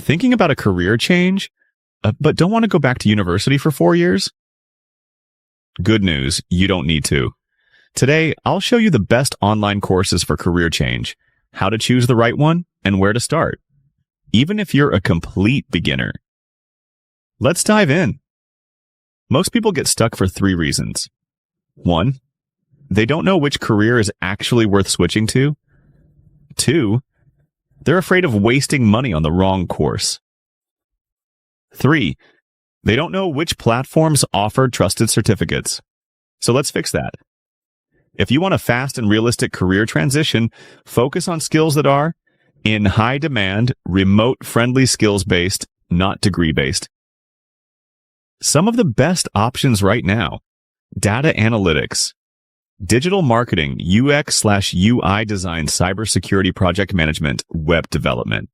Thinking about a career change, but don't want to go back to university for 4 years? Good news, you don't need to. Today, I'll show you the best online courses for career change, how to choose the right one, and where to start, even if you're a complete beginner. Let's dive in. Most people get stuck for 3 reasons. 1, they don't know which career is actually worth switching to. 2, they're afraid of wasting money on the wrong course. 3, they don't know which platforms offer trusted certificates. So let's fix that. If you want a fast and realistic career transition, focus on skills that are in high demand, remote-friendly skills-based, not degree-based. Some of the best options right now: data analytics, digital marketing, UX/UI design, cybersecurity, project management, web development.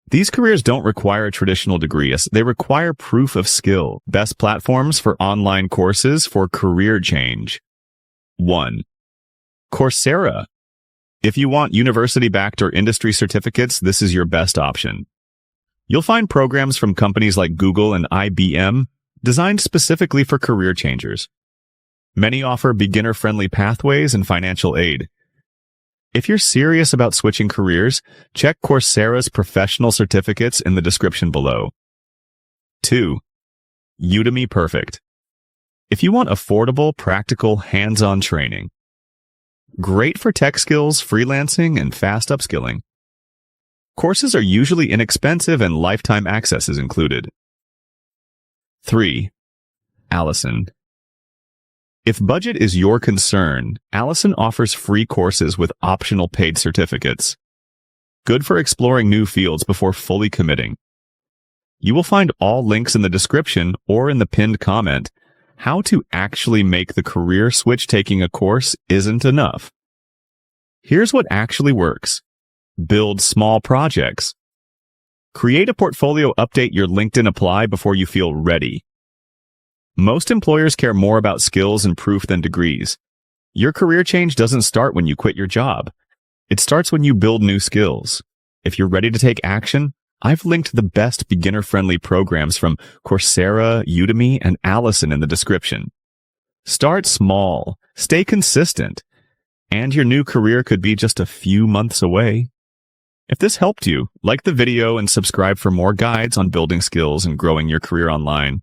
These careers don't require a traditional degree. They require proof of skill. Best platforms for online courses for career change. 1, Coursera. If you want university-backed or industry certificates, this is your best option. You'll find programs from companies like Google and IBM designed specifically for career changers. Many offer beginner-friendly pathways and financial aid. If you're serious about switching careers, check Coursera's professional certificates in the description below. 2, Udemy Perfect. If you want affordable, practical, hands-on training. Great for tech skills, freelancing, and fast upskilling. Courses are usually inexpensive and lifetime access is included. 3, Alison. If budget is your concern, Alison offers free courses with optional paid certificates. Good for exploring new fields before fully committing. You will find all links in the description or in the pinned comment. How to actually make the career switch taking a course isn't enough. Here's what actually works. Build small projects. Create a portfolio, update your LinkedIn apply before you feel ready. Most employers care more about skills and proof than degrees. Your career change doesn't start when you quit your job. It starts when you build new skills. If you're ready to take action, I've linked the best beginner-friendly programs from Coursera, Udemy, and Alison in the description. Start small, stay consistent, and your new career could be just a few months away. If this helped you, like the video and subscribe for more guides on building skills and growing your career online.